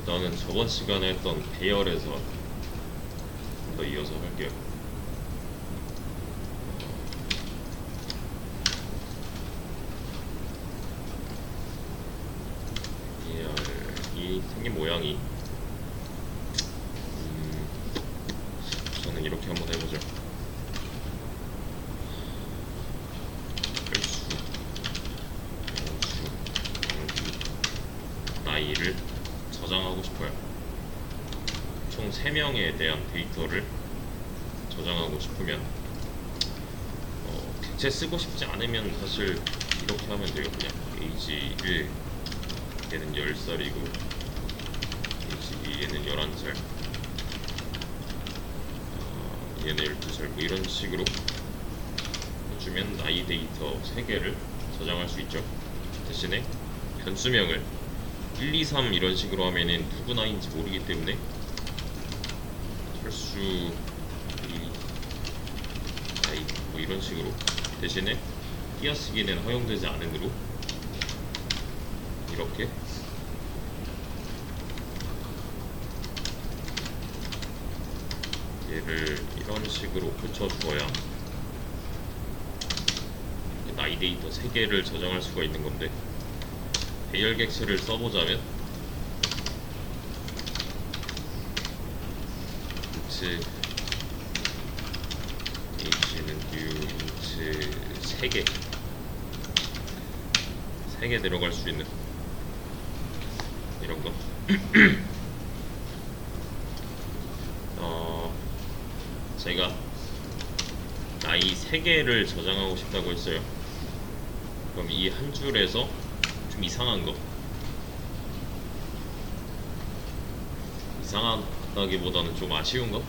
일단은 저번 시간에 했던 배열에서 좀 더 이어서 할게요. 배열이 생긴 모양이 저는 이렇게 한번 해보죠. 혈수, 영주, 나이를 저장하고 싶어요. 총 3명에 대한 데이터를 저장하고 싶으면 객체 쓰고 싶지 않으면 사실 이렇게 하면 돼요. 그냥 age 1 얘는 10살이고 age 2 얘는 11살 얘는 12살 뭐 이런 식으로 해주면 나이 데이터 3개를 저장할 수 있죠. 대신에 변수명을 1, 2, 3 이런 식으로 하면은 누구 나이인지 모르기 때문에 철수 2 나이 뭐 이런 식으로 대신에 띄어쓰기는 허용되지 않으므로 이렇게 얘를 이런 식으로 붙여주어야 나이 데이터 3개를 저장할 수가 있는 건데 배열 객체를 써보자면 인치 H는 인치 3개 들어갈 수 있는 이런 거 제가 나이 3개를 저장하고 싶다고 했어요. 그럼 이 한 줄에서 좀 이상한 거 이상하다기보다는 좀 아쉬운 거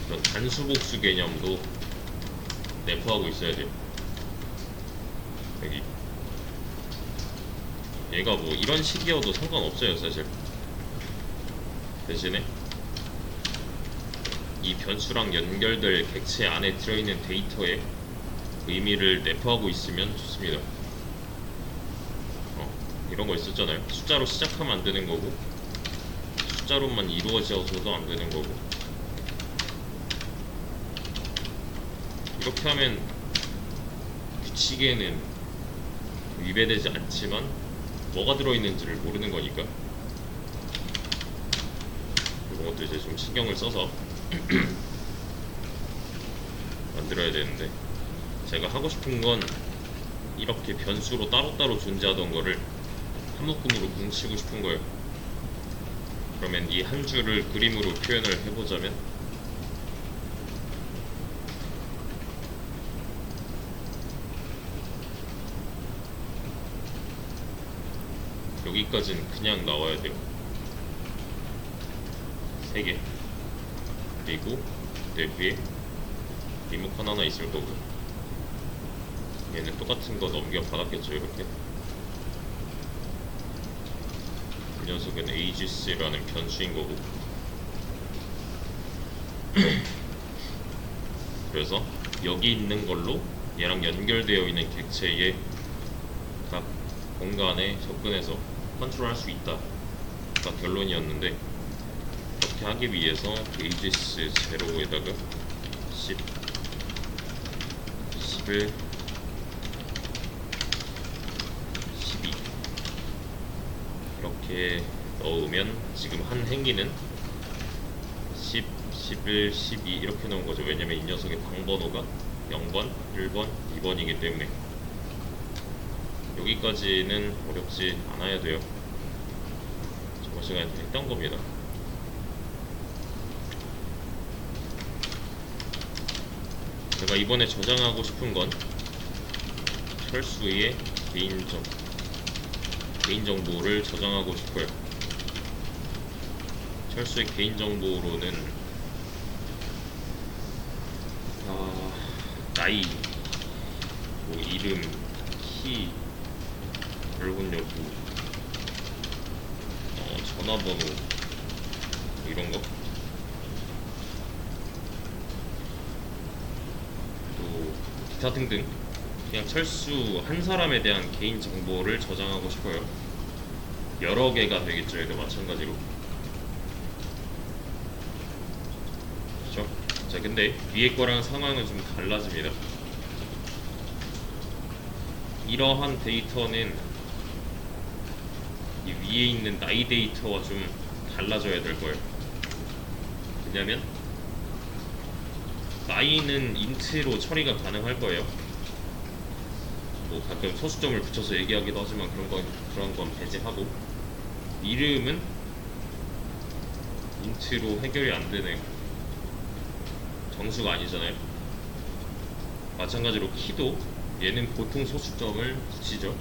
그런 단수 복수 개념도 내포하고 있어야 돼요. 여기 얘가 뭐 이런 식이어도 상관없어요 사실. 대신에 이 변수랑 연결될 객체 안에 들어있는 데이터에 의미를 내포하고 있으면 좋습니다. 이런 거 있었잖아요. 숫자로 시작하면 안 되는 거고 숫자로만 이루어져서도 안 되는 거고 이렇게 하면 규칙에는 위배되지 않지만 뭐가 들어있는지를 모르는 거니까 이런 것도 이제 좀 신경을 써서 만들어야 되는데 제가 하고 싶은 건 이렇게 변수로 따로따로 존재하던 거를 한 묶음으로 뭉치고 싶은 거예요. 그러면 이 한 줄을 그림으로 표현을 해보자면 여기까지는 그냥 나와야 돼요. 3개 그리고 내 위에 리모컨 하나 있을 거고 얘는 똑같은 거 넘겨받았겠죠. 이렇게 이 녀석은 ages라는 변수인 거고 그래서 여기 있는 걸로 얘랑 연결되어 있는 객체의 각 공간에 접근해서 컨트롤할 수 있다 가 결론이었는데 이렇게 하기 위해서 ages 0에다가 10, 11, 12 이렇게 넣으면 지금 한 행위는 10, 11, 12 이렇게 넣은 거죠. 왜냐면 이 녀석의 방번호가 0번, 1번, 2번이기 때문에 여기까지는 어렵지 않아야 돼요. 저번 시간에 했던 겁니다. 제가 이번에 저장하고 싶은 건 철수의 개인정보를 저장하고 싶어요. 철수의 개인정보로는 나이, 뭐 이름, 키, 결혼 여부, 전화번호 뭐 이런 거, 또 기타 등등 그냥 철수 한 사람에 대한 개인 정보를 저장하고 싶어요. 여러 개가 되겠죠. 얘도 마찬가지로. 그렇죠? 자, 근데 위에 거랑 상황은 좀 달라집니다. 이러한 데이터는 이 위에 있는 나이 데이터와 좀 달라져야 될 거예요. 왜냐면 나이는 인트로 처리가 가능할 거예요. 뭐 가끔 소수점을 붙여서 얘기하기도 하지만 그런 건 배제하고, 이름은 인트로 해결이 안 되네요. 정수가 아니잖아요. 마찬가지로 키도 얘는 보통 소수점을 붙이죠.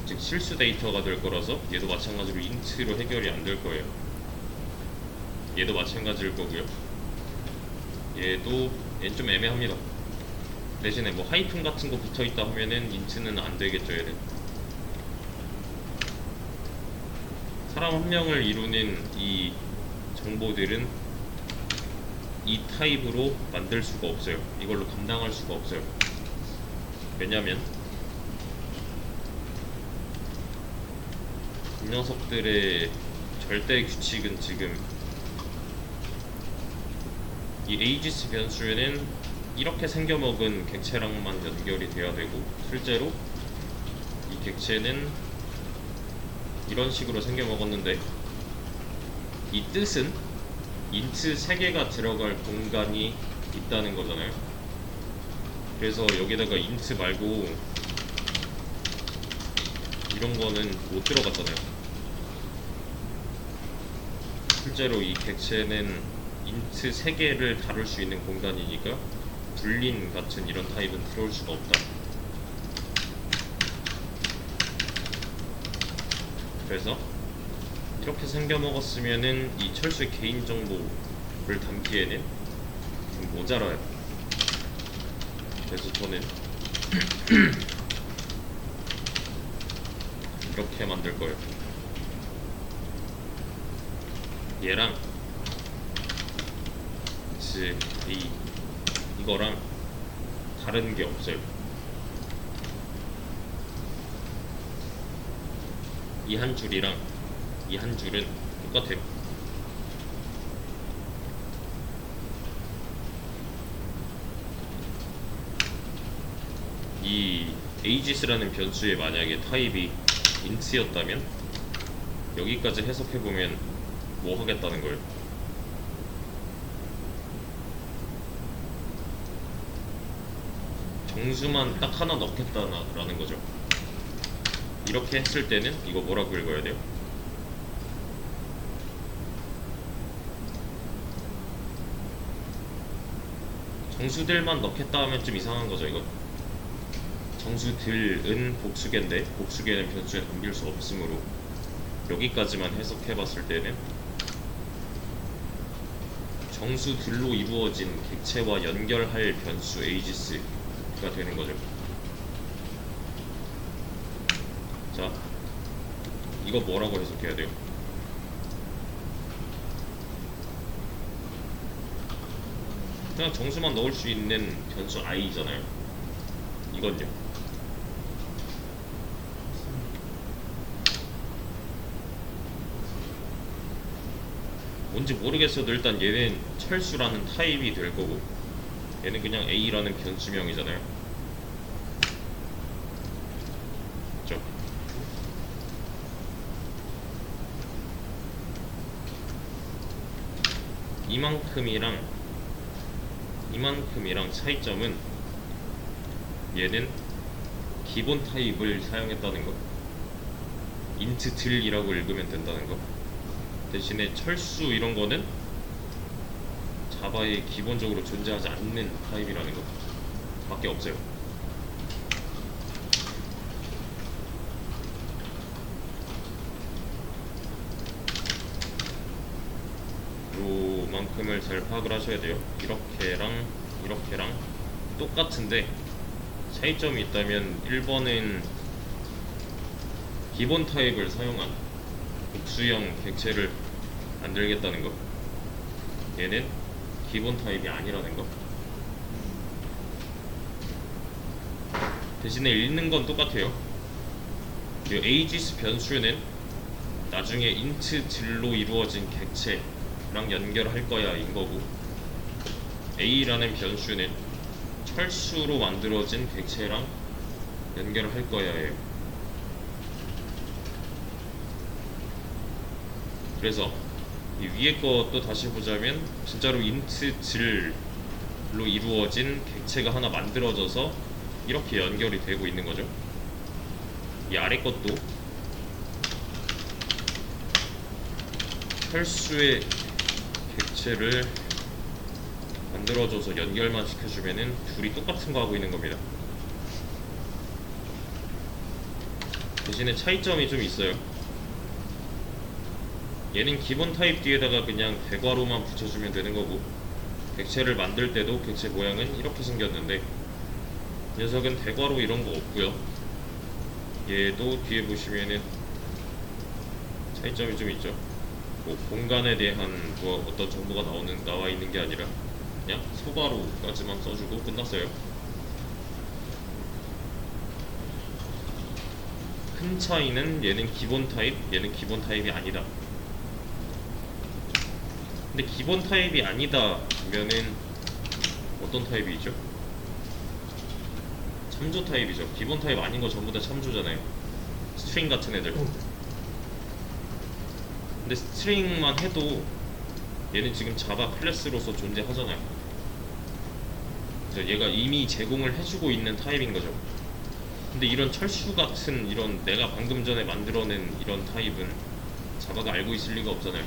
즉 실수 데이터가 될 거라서 얘도 마찬가지로 인트로 해결이 안 될 거예요. 얘도 마찬가지일 거고요. 얘는 좀 애매합니다. 대신에 뭐 하이픈 같은 거 붙어 있다 하면은 인트는 안 되겠죠. 얘는 사람 한 명을 이루는 이 정보들은 이 타입으로 만들 수가 없어요. 이걸로 감당할 수가 없어요. 왜냐면 이 녀석들의 절대 규칙은 지금 이 에이지스 변수에는 이렇게 생겨먹은 객체랑만 연결이 돼야 되고, 실제로 이 객체는 이런 식으로 생겨먹었는데, 이 뜻은 인트 3개가 들어갈 공간이 있다는 거잖아요. 그래서 여기다가 인트 말고 이런 거는 못 들어갔잖아요. 실제로 이 객체는 인트 3개를 다룰 수 있는 공간이니까 불린 같은 이런 타입은 들어올 수가 없다. 그래서 이렇게 생겨먹었으면은 이 철수의 개인정보를 담기에는 좀 모자라요. 그래서 저는 이렇게 만들 거예요. 얘랑 즉 이거랑 다른 게 없어요. 이 한 줄이랑 이 한 줄은 똑같아요. 이 ages라는 변수의 만약에 타입이 int였다면 여기까지 해석해보면 뭐 하겠다는 거예요? 정수만 딱 하나 넣겠다라는 거죠. 이렇게 했을 때는 이거 뭐라고 읽어야 돼요? 정수들만 넣겠다 하면 좀 이상한 거죠, 이거. 정수들은 복수계인데 복수계는 변수에 담길 수 없으므로 여기까지만 해석해봤을 때는 정수들로 이루어진 객체와 연결할 변수 ages가 되는 거죠. 자, 이거 뭐라고 해석해야 돼요? 그냥 정수만 넣을 수 있는 변수 i잖아요. 이건요. 뭔지 모르겠어도 일단 얘는 철수라는 타입이 될 거고, 얘는 그냥 a라는 변수명이잖아요. 그쵸? 이만큼이랑 차이점은 얘는 기본 타입을 사용했다는 거, int들이라고 읽으면 된다는 거. 대신에 철수 이런 거는 자바에 기본적으로 존재하지 않는 타입이라는 거 밖에 없어요. 요만큼을 잘 파악을 하셔야 돼요. 이렇게랑 이렇게랑 똑같은데 차이점이 있다면 1번은 기본 타입을 사용한 복수형 객체를 만들겠다는 거, 얘는 기본 타입이 아니라는 거. 대신에 읽는 건 똑같아요. 이 aegis 변수는 나중에 int 질로 이루어진 객체랑 연결할 거야 인 거고, a라는 변수는 철수로 만들어진 객체랑 연결할 거야예요. 그래서 이 위에 것도 다시 보자면 진짜로 int 질로 이루어진 객체가 하나 만들어져서 이렇게 연결이 되고 있는 거죠. 이 아래 것도 철수의 객체를 만들어줘서 연결만 시켜주면은 둘이 똑같은 거 하고 있는 겁니다. 대신에 차이점이 좀 있어요. 얘는 기본 타입 뒤에다가 그냥 대괄호만 붙여주면 되는 거고, 객체를 만들 때도 객체 모양은 이렇게 생겼는데 이 녀석은 대괄호 이런 거 없고요. 얘도 뒤에 보시면은 차이점이 좀 있죠. 뭐 공간에 대한 뭐 어떤 정보가 나와 있는 게 아니라 그냥 소괄호까지만 써주고 끝났어요. 큰 차이는 얘는 기본 타입, 얘는 기본 타입이 아니다. 근데 기본 타입이 아니다 면은 어떤 타입이죠? 참조 타입이죠. 기본 타입 아닌 거 전부 다 참조잖아요. 스트링 같은 애들. 근데 스트링만 해도 얘는 지금 자바 클래스로서 존재하잖아요. 그래서 얘가 이미 제공을 해주고 있는 타입인 거죠. 근데 이런 철수 같은 이런 내가 방금 전에 만들어낸 이런 타입은 자바가 알고 있을 리가 없잖아요.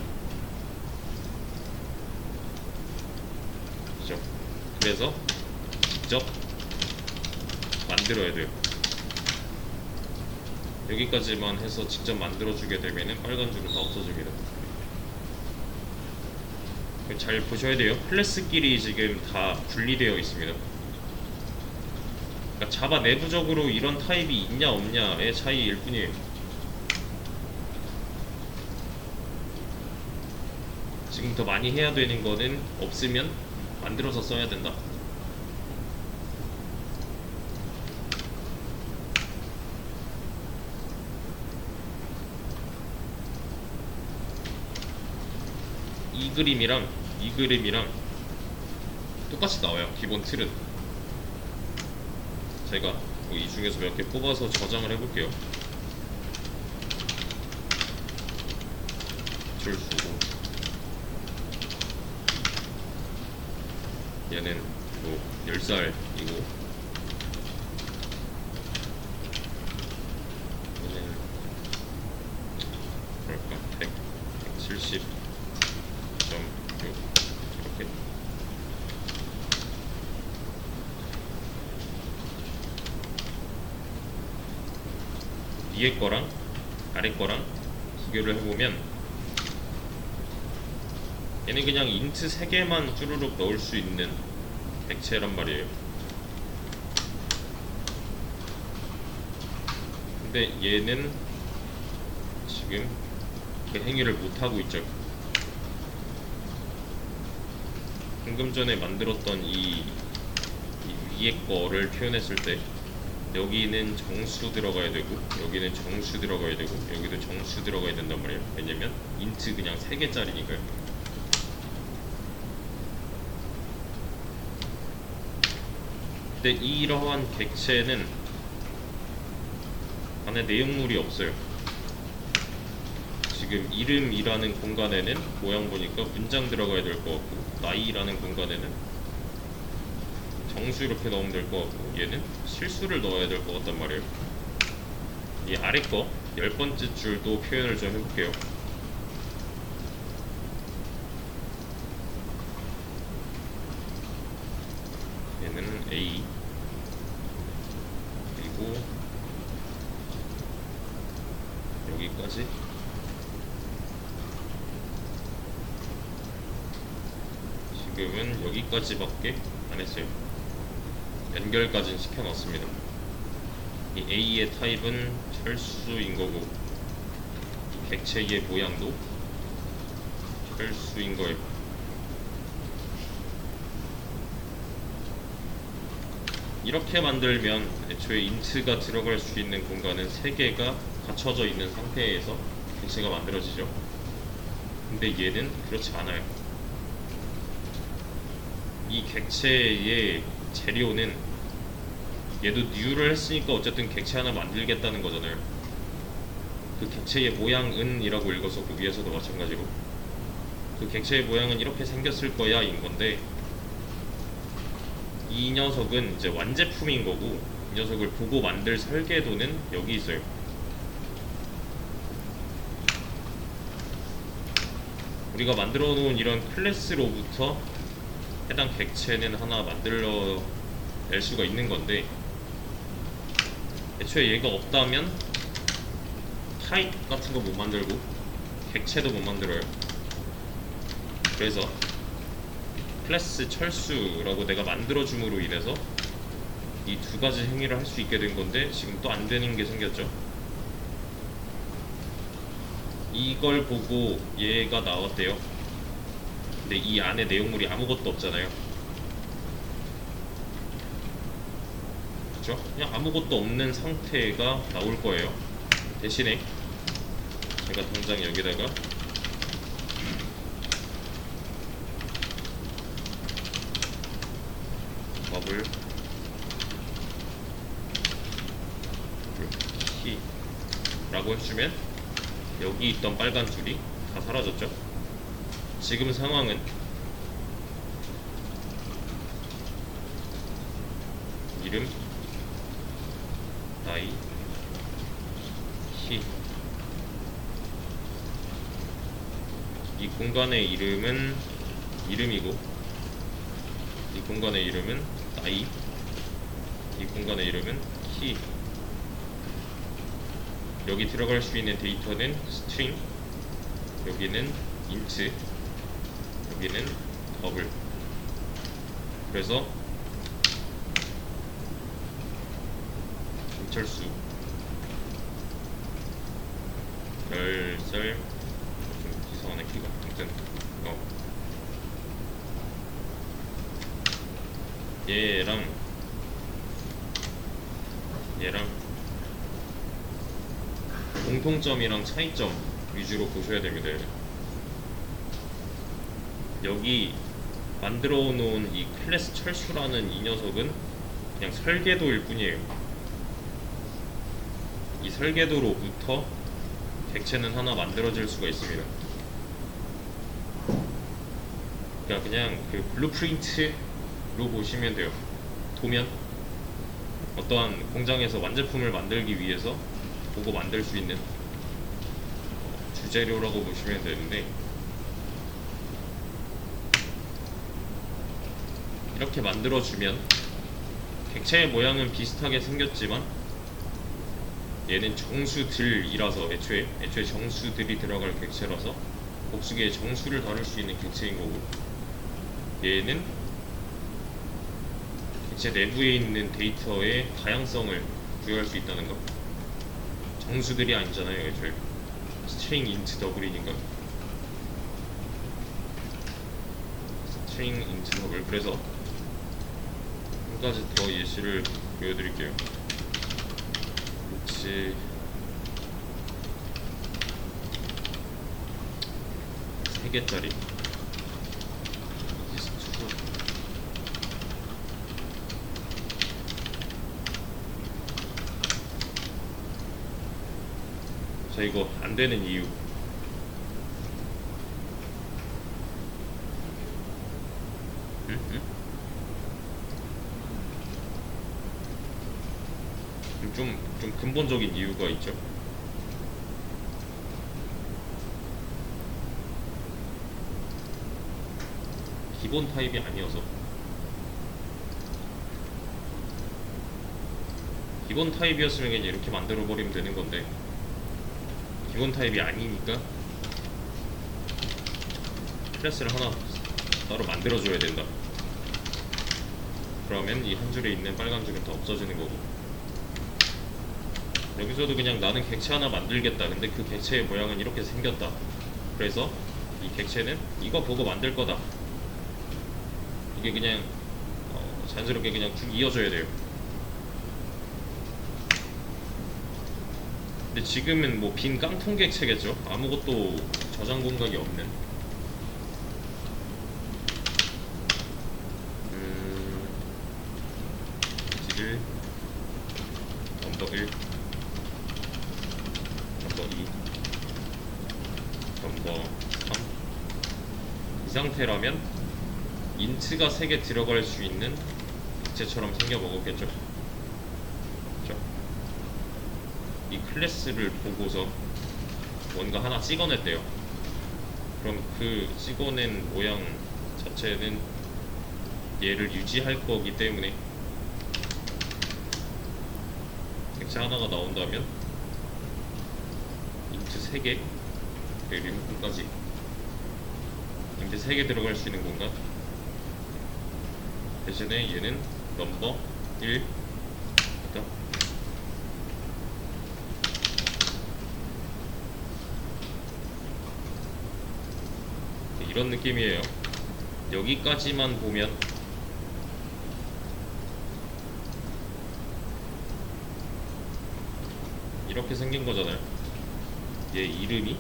그죠? 그래서 직접 만들어야 돼요. 여기까지만 해서 직접 만들어주게 되면은 빨간 줄은 다 없어집니다. 잘 보셔야 돼요. 클래스끼리 지금 다 분리되어 있습니다. 그러니까 자바 내부적으로 이런 타입이 있냐 없냐의 차이일 뿐이에요. 지금 더 많이 해야 되는 거는 없으면 만들어서 써야 된다. 이 그림이랑 똑같이 나와요. 기본 틀은. 제가 이 중에서 몇 개 뽑아서 저장을 해볼게요. 줄 쓰고, 얘는 뭐 10살이고, 얘는 그럴까 170.6 이렇게. 위에 거랑 아래 거랑 비교를 해보면 얘는 그냥 인트 3개만 쭈루룩 넣을 수 있는 액체란 말이에요. 근데 얘는 지금 그 행위를 못하고 있죠. 방금 전에 만들었던 이 위에 거를 표현했을 때 여기는 정수 들어가야 되고, 여기는 정수 들어가야 되고, 여기도 정수 들어가야 된단 말이에요. 왜냐면 인트 그냥 3개짜리니까요. 근데 이러한 객체는 안에 내용물이 없어요. 지금 이름이라는 공간에는 모양 보니까 문장 들어가야 될 것 같고, 나이라는 공간에는 정수 이렇게 넣으면 될 것 같고, 얘는 실수를 넣어야 될 것 같단 말이에요. 이 아래 거 10번째 줄도 표현을 좀 해볼게요. 얘는 A, 그리고 여기까지 지금은 여기까지밖에 안 했어요. 연결까지는 시켜놨습니다. 이 A의 타입은 철수인 거고, 이 객체의 모양도 철수인 거예요. 이렇게 만들면 애초에 인트가 들어갈 수 있는 공간은 3개가 갖춰져 있는 상태에서 객체가 만들어지죠. 근데 얘는 그렇지 않아요. 이 객체의 재료는 얘도 뉴를 했으니까 어쨌든 객체 하나 만들겠다는 거잖아요. 그 객체의 모양은 이라고 읽어서 그 위에서도 마찬가지로 그 객체의 모양은 이렇게 생겼을 거야 인 건데, 이 녀석은 이제 완제품인 거고 이 녀석을 보고 만들 설계도는 여기 있어요. 우리가 만들어 놓은 이런 클래스로부터 해당 객체는 하나 만들어 낼 수가 있는 건데, 애초에 얘가 없다면 타입 같은 거 못 만들고 객체도 못 만들어요. 그래서 클래스 철수라고 내가 만들어줌으로 인해서 이 두 가지 행위를 할 수 있게 된 건데, 지금 또 안 되는 게 생겼죠. 이걸 보고 얘가 나왔대요. 근데 이 안에 내용물이 아무것도 없잖아요. 그쵸? 그냥 아무것도 없는 상태가 나올 거예요. 대신에 제가 당장 여기다가 버블 키라고 해주면 여기 있던 빨간 줄이 다 사라졌죠. 지금 상황은 이름, 나이, 키, 이 공간의 이름은 이름이고, 이 공간의 이름은 나이, 이 공간의 이름은 키. 여기 들어갈 수 있는 데이터는 스트링, 여기는 인트, 여기는 더블. 그래서 김철수 열살 좀 이상하네 키가. 아무튼 얘랑 공통점이랑 차이점 위주로 보셔야 됩니다. 여기 만들어 놓은 이 클래스 철수라는 이 녀석은 그냥 설계도일 뿐이에요. 이 설계도로부터 객체는 하나 만들어질 수가 있습니다. 그러니까 그냥 그 블루프린트로 보시면 돼요. 도면, 어떠한 공장에서 완제품을 만들기 위해서 보고 만들 수 있는 주재료라고 보시면 되는데, 이렇게 만들어주면 객체의 모양은 비슷하게 생겼지만 얘는 정수들이라서 애초에 정수들이 들어갈 객체라서 복수기의 정수를 다룰 수 있는 객체인 거고, 얘는 객체 내부에 있는 데이터의 다양성을 부여할 수 있다는 거. 정수들이 아니잖아요. 애초에 스트링 인트 더블이니까. 스트링 인트 더블. 그래서 한 가지 더 예시를 보여드릴게요. 혹시 3개짜리 자, 이거 안 되는 이유. 좀 근본적인 이유가 있죠. 기본 타입이 아니어서. 기본 타입이었으면 그냥 이렇게 만들어 버리면 되는 건데, 기본 타입이 아니니까 클래스를 하나 따로 만들어줘야 된다. 그러면 이 한 줄에 있는 빨간 줄은 다 없어지는 거고, 여기서도 그냥 나는 객체 하나 만들겠다. 근데 그 객체의 모양은 이렇게 생겼다. 그래서 이 객체는 이거 보고 만들 거다. 이게 그냥 자연스럽게 그냥 쭉 이어져야 돼요. 근데 지금은 뭐 빈 깡통 객체겠죠. 아무것도 저장 공간이 없는. 질 넘버 1, 넘버 2, 넘버 3. 이 상태라면 인트가 3개 들어갈 수 있는 객체처럼 생겨 먹었겠죠. 그렇죠? 이 클래스를 보고서 뭔가 하나 찍어냈대요. 그럼 그 찍어낸 모양 자체는 얘를 유지할 거기 때문에 객체 하나가 나온다면 인트 3개 리모컨까지 인트 3개 들어갈 수 있는 공간 대신에 얘는 넘버 1 있다. 이런 느낌이에요. 여기까지만 보면 이렇게 생긴 거잖아요. 얘 이름이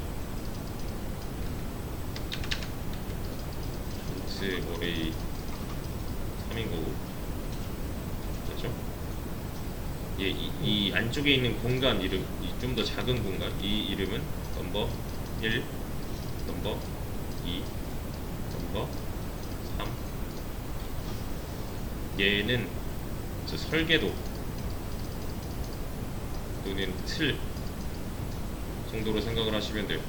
인트 어레이 3인 거고, 그렇죠? 얘 이 안쪽에 있는 공간 이름, 좀 더 작은 공간, 이 이름은 넘버 1, 넘버 2, 넘버 3. 얘는 저 설계도 또는 틀 정도로 생각을 하시면 돼요.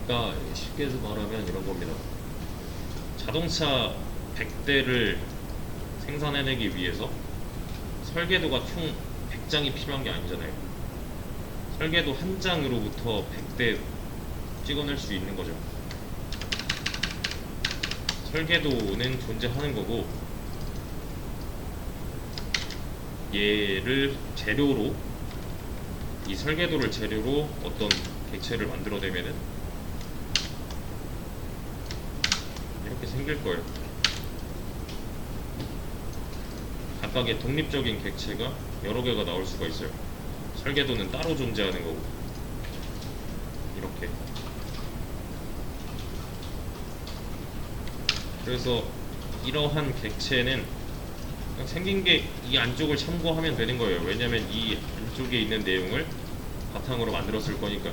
그러니까 쉽게 해서 말하면 이런 겁니다. 자동차 100대를 생산해내기 위해서 설계도가 총 100장이 필요한 게 아니잖아요. 설계도 한 장으로부터 100대 찍어낼 수 있는 거죠. 설계도는 존재하는 거고, 얘를 재료로, 이 설계도를 재료로 어떤 객체를 만들어내면은 이렇게 생길 거예요. 각각의 독립적인 객체가 여러 개가 나올 수가 있어요. 설계도는 따로 존재하는 거고, 이렇게. 그래서 이러한 객체는 그냥 생긴 게 이 안쪽을 참고하면 되는 거예요. 왜냐면 이 안쪽에 있는 내용을 바탕으로 만들었을 거니까.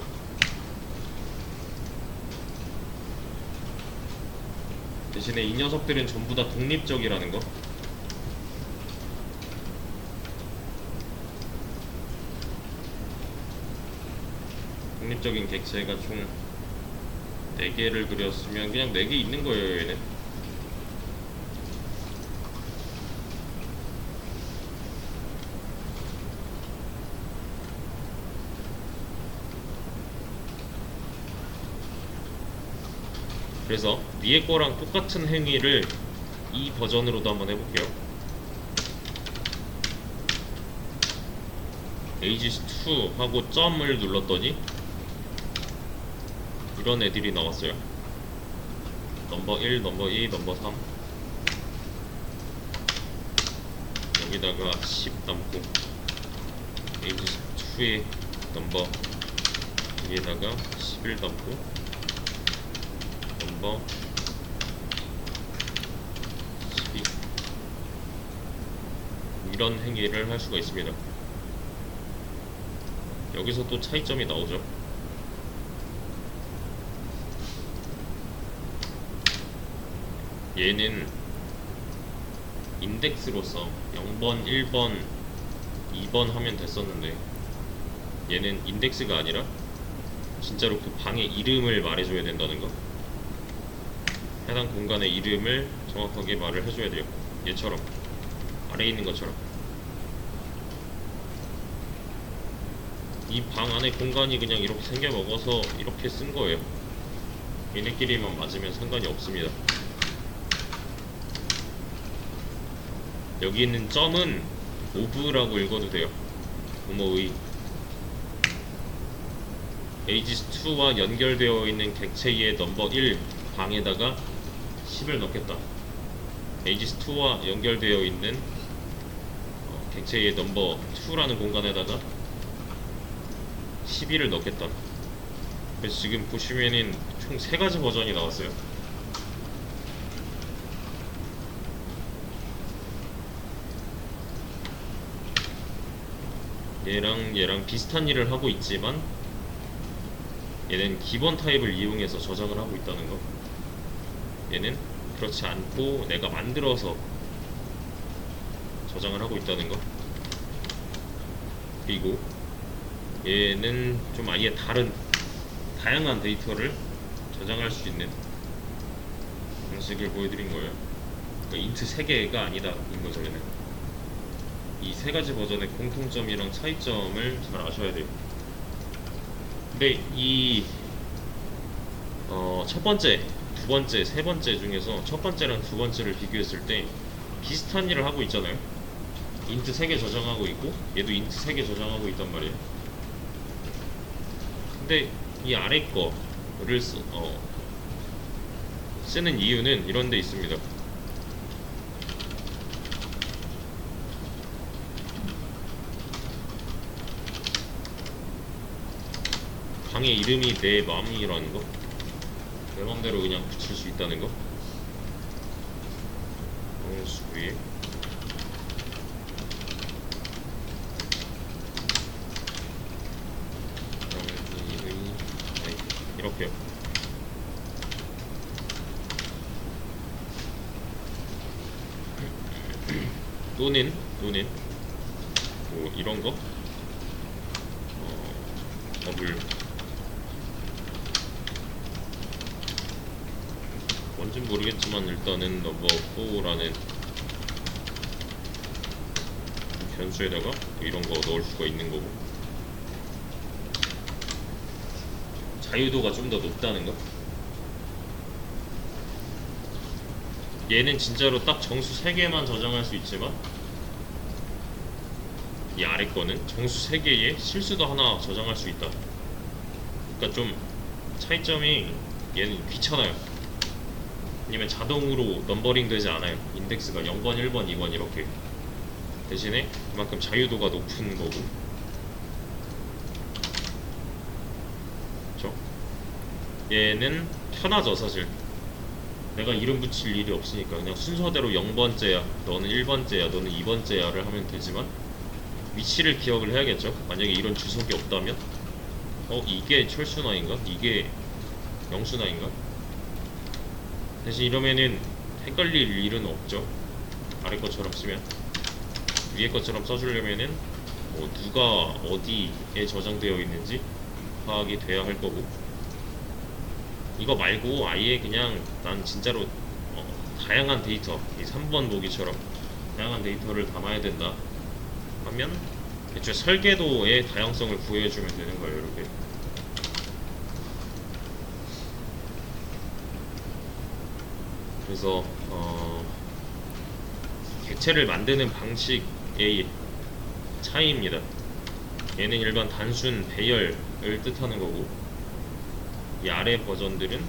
대신에 이 녀석들은 전부 다 독립적이라는 거. 독립적인 객체가 총 4개를 그렸으면 그냥 4개 있는 거예요, 얘는. 그래서 위에 거랑 똑같은 행위를 이 버전으로도 한번 해볼게요. aegis2 하고 점을 눌렀더니 이런 애들이 나왔어요. 넘버 1, 넘버 2, 넘버 3. 여기다가 10 담고 aegis2의 넘버 위에다가 11 담고 넘버 12. 이런 행위를 할 수가 있습니다. 여기서 또 차이점이 나오죠. 얘는 인덱스로서 0번, 1번, 2번 하면 됐었는데, 얘는 인덱스가 아니라 진짜로 그 방의 이름을 말해줘야 된다는 거. 해당 공간의 이름을 정확하게 말을 해줘야 돼요. 얘처럼 아래에 있는 것처럼. 이 방 안에 공간이 그냥 이렇게 생겨 먹어서 이렇게 쓴 거예요. 얘네끼리만 맞으면 상관이 없습니다. 여기 있는 점은 오브라고 읽어도 돼요. 뭐의 aegis2와 연결되어 있는 객체의 넘버 1 방에다가 10을 넣겠다. aegis2와 연결되어 있는 객체의 넘버 2라는 공간에다가 12를 넣겠다. 그래서 지금 보시면은 총 3가지 버전이 나왔어요. 얘랑 비슷한 일을 하고 있지만 얘는 기본 타입을 이용해서 저장을 하고 있다는 거. 얘는 그렇지 않고 내가 만들어서 저장을 하고 있다는 거. 그리고 얘는 좀 아예 다양한 데이터를 저장할 수 있는 방식을 보여드린 거예요. 그러니까 인트 3개가 아니다 인 거죠. 얘는 이 3가지 버전의 공통점이랑 차이점을 잘 아셔야 돼요. 근데 이 첫 번째, 두 번째, 세 번째 중에서 첫 번째랑 두 번째를 비교했을 때 비슷한 일을 하고 있잖아요. 인트 3개 저장하고 있고 얘도 인트 3개 저장하고 있단 말이에요. 근데 이 아래 거를 쓰는 이유는 이런 데 있습니다. 방의 이름이 내 마음이라는 거. 내 맘대로 그냥 붙일 수 있다는 거. 수위에 이렇게요. 또는 뭐 이런 거 더블 뭔진 모르겠지만 일단은 넘버 4라는 변수에다가 이런 거 넣을 수가 있는 거고, 자유도가 좀 더 높다는 거. 얘는 진짜로 딱 정수 3개만 저장할 수 있지만 이 아래 거는 정수 3개에 실수도 하나 저장할 수 있다. 그러니까 좀 차이점이, 얘는 귀찮아요. 아니면 자동으로 넘버링 되지 않아요. 인덱스가 0번, 1번, 2번 이렇게. 대신에 그만큼 자유도가 높은 거고, 그쵸? 얘는 편하죠 사실. 내가 이름 붙일 일이 없으니까 그냥 순서대로 0번째야, 너는 1번째야, 너는 2번째야를 하면 되지만 위치를 기억을 해야겠죠. 만약에 이런 주석이 없다면 이게 철수나인가? 이게 영수나인가? 대신 이러면은 헷갈릴 일은 없죠. 아래 것처럼 쓰면. 위에 것처럼 써주려면은 누가 어디에 저장되어 있는지 파악이 돼야 할 거고, 이거 말고 아예 그냥 난 진짜로 다양한 데이터, 이 3번 보기처럼 다양한 데이터를 담아야 된다 하면 애초에 설계도의 다양성을 부여해주면 되는 거예요. 이렇게. 그래서 객체를 만드는 방식의 차이입니다. 얘는 일반 단순 배열을 뜻하는 거고, 이 아래 버전들은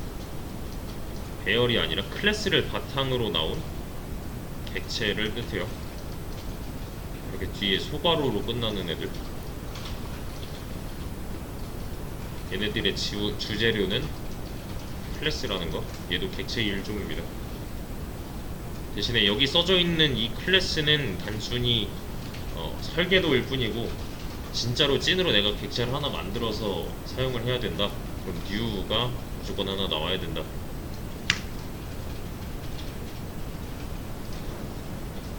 배열이 아니라 클래스를 바탕으로 나온 객체를 뜻해요. 이렇게 뒤에 소괄호로 끝나는 애들, 얘네들의 주재료는 클래스라는 거. 얘도 객체의 일종입니다. 대신에 여기 써져 있는 이 클래스는 단순히 설계도일 뿐이고, 진짜로 찐으로 내가 객체를 하나 만들어서 사용을 해야 된다, 그럼 new가 무조건 하나 나와야 된다.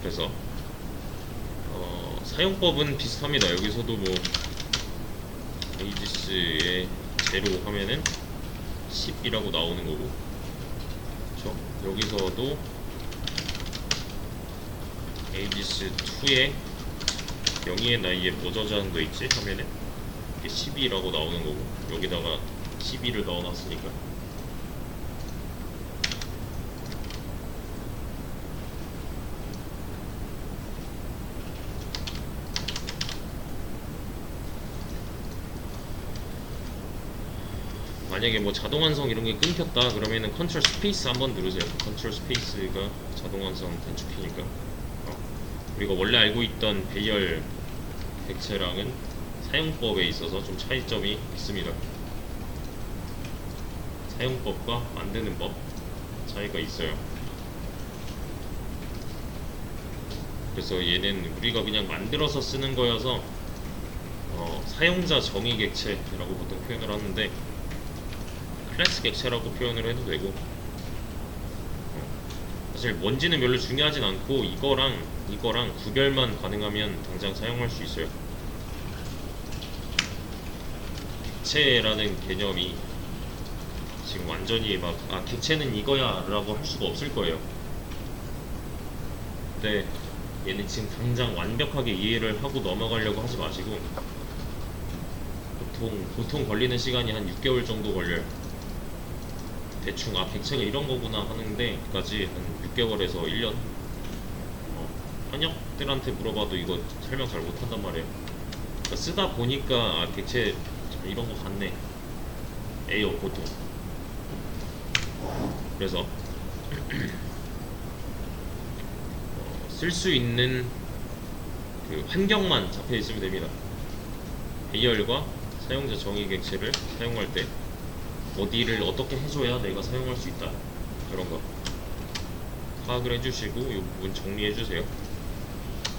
그래서 사용법은 비슷합니다. 여기서도 뭐 에이지스의 제로 하면은 10이라고 나오는 거고, 그쵸? 여기서도 에이지스 2에 0의 나이에 뭐 저장돼 있지 하면은 이게 12라고 나오는 거고, 여기다가 12를 넣어놨으니까. 만약에 뭐 자동 완성 이런 게 끊겼다 그러면은 컨트롤 스페이스 한번 누르세요. 컨트롤 스페이스가 자동 완성 단축키니까. 그리고 원래 알고 있던 배열 객체랑은 사용법에 있어서 좀 차이점이 있습니다. 사용법과 만드는 법 차이가 있어요. 그래서 얘는 우리가 그냥 만들어서 쓰는 거여서 사용자 정의 객체라고 보통 표현을 하는데 클래스 객체라고 표현을 해도 되고, 사실 뭔지는 별로 중요하진 않고 이거랑 구별만 가능하면 당장 사용할 수 있어요. 객체라는 개념이 지금 완전히 막 객체는 이거야 라고 할 수가 없을 거예요. 근데 얘는 지금 당장 완벽하게 이해를 하고 넘어가려고 하지 마시고, 보통 걸리는 시간이 한 6개월 정도 걸려요. 대충 객체가 이런 거구나 하는 데까지 한 6개월에서 1년. 현역들한테 물어봐도 이거 설명 잘 못한단 말이에요. 그러니까 쓰다 보니까 객체 이런 거 같네 에요 보통. 그래서 쓸 수 있는 그 환경만 잡혀 있으면 됩니다. 배열과 사용자 정의 객체를 사용할 때 어디를 어떻게 해줘야 내가 사용할 수 있다, 이런 거 파악을 해주시고 이 부분 정리해 주세요.